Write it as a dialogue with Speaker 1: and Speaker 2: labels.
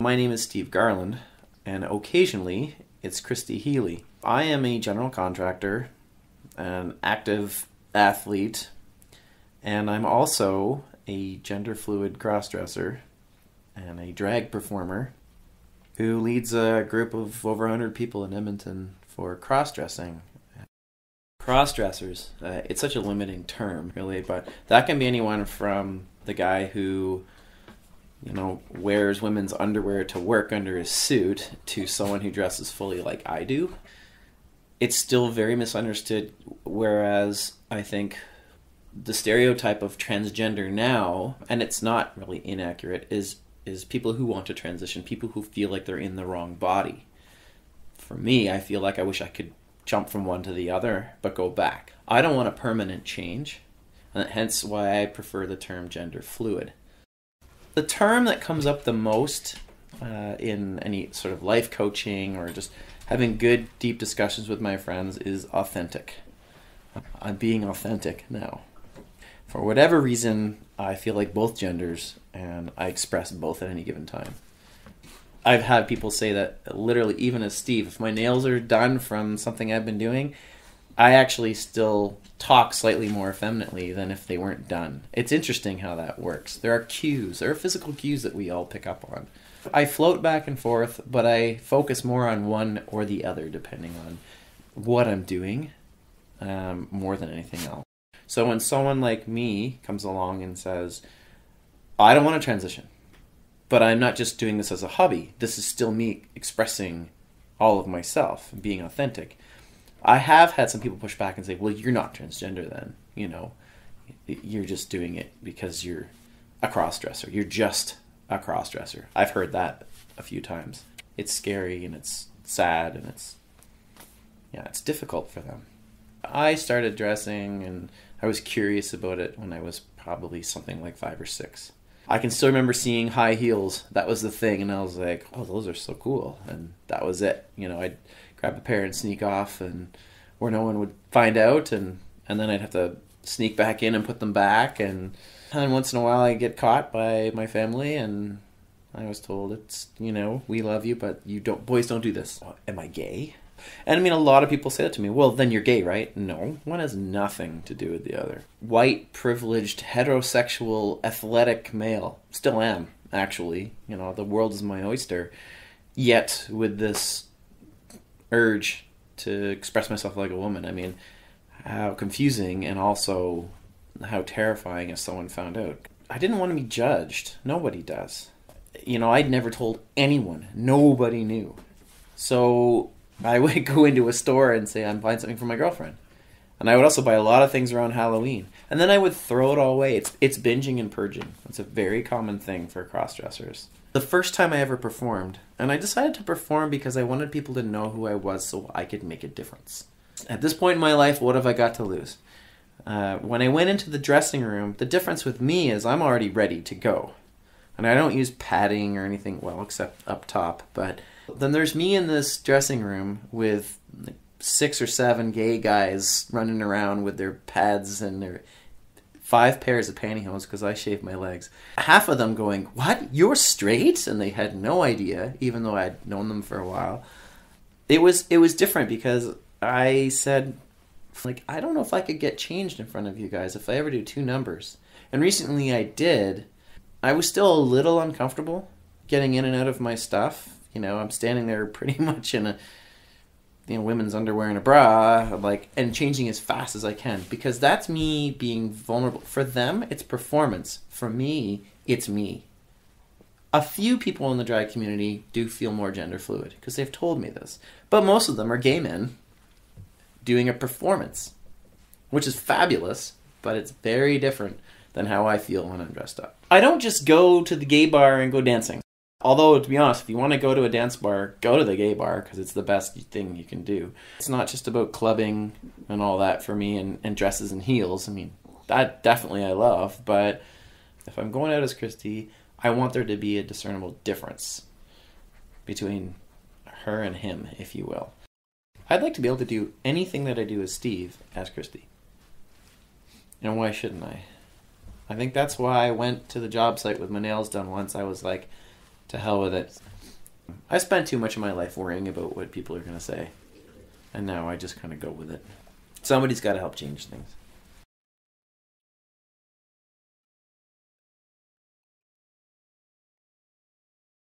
Speaker 1: My name is Steve Garland, and occasionally it's Christy Healy. I am a general contractor, an active athlete, and I'm also a gender-fluid crossdresser and a drag performer who leads a group of over 100 people in Edmonton for cross-dressing. Cross-dressers, it's such a limiting term, really, but that can be anyone from the guy who wears women's underwear to work under his suit to someone who dresses fully like I do. It's still very misunderstood, whereas I think the stereotype of transgender now, and it's not really inaccurate, is people who want to transition, people who feel like they're in the wrong body. For me, I feel like I wish I could jump from one to the other, but go back. I don't want a permanent change, and hence why I prefer the term gender fluid. The term that comes up the most in any sort of life coaching or just having good, deep discussions with my friends is authentic. I'm being authentic now. For whatever reason, I feel like both genders, and I express both at any given time. I've had people say that literally, even as Steve, if my nails are done from something I've been doing, I actually still talk slightly more effeminately than if they weren't done. It's interesting how that works. There are cues. There are physical cues that we all pick up on. I float back and forth, but I focus more on one or the other depending on what I'm doing more than anything else. So when someone like me comes along and says, I don't want to transition, but I'm not just doing this as a hobby. This is still me expressing all of myself and being authentic. I have had some people push back and say, well, you're not transgender then. You're just doing it because you're a cross-dresser. You're just a cross-dresser. I've heard that a few times. It's scary and it's sad and it's difficult for them. I started dressing and I was curious about it when I was probably something like 5 or 6. I can still remember seeing high heels. That was the thing, and I was like, oh, those are so cool. And that was it. I'd grab a pair and sneak off and where no one would find out, and then I'd have to sneak back in and put them back, and once in a while I'd get caught by my family, and I was told, it's, we love you, but boys don't do this. Am I gay? And a lot of people say that to me. Well, then you're gay, right? No, one has nothing to do with the other. White, privileged, heterosexual, athletic male. Still am, actually. The world is my oyster. Yet, with this urge to express myself like a woman, how confusing and also how terrifying if someone found out. I didn't want to be judged. Nobody does. I'd never told anyone. Nobody knew. So I would go into a store and say, I'm buying something for my girlfriend. And I would also buy a lot of things around Halloween. And then I would throw it all away. It's binging and purging. It's a very common thing for cross-dressers. The first time I ever performed, and I decided to perform because I wanted people to know who I was so I could make a difference. At this point in my life, what have I got to lose? When I went into the dressing room, the difference with me is I'm already ready to go. And I don't use padding or anything, well, except up top, but then there's me in this dressing room with 6 or 7 gay guys running around with their pads and their 5 pairs of pantyhose because I shave my legs. Half of them going, what? You're straight? And they had no idea, even though I'd known them for a while. It was different because I said, I don't know if I could get changed in front of you guys if I ever do 2 numbers. And recently I did. I was still a little uncomfortable getting in and out of my stuff. I'm standing there pretty much in a women's underwear and a bra, and changing as fast as I can, because that's me being vulnerable. For them, it's performance. For me, it's me. A few people in the drag community do feel more gender fluid because they've told me this, but most of them are gay men doing a performance, which is fabulous, but it's very different than how I feel when I'm dressed up. I don't just go to the gay bar and go dancing. Although, to be honest, if you want to go to a dance bar, go to the gay bar because it's the best thing you can do. It's not just about clubbing and all that for me and dresses and heels. That definitely I love, but if I'm going out as Christy, I want there to be a discernible difference between her and him, if you will. I'd like to be able to do anything that I do as Steve as Christy. And why shouldn't I? I think that's why I went to the job site with my nails done once. I was like, to hell with it. I spent too much of my life worrying about what people are going to say. And now I just kind of go with it. Somebody's got to help change things.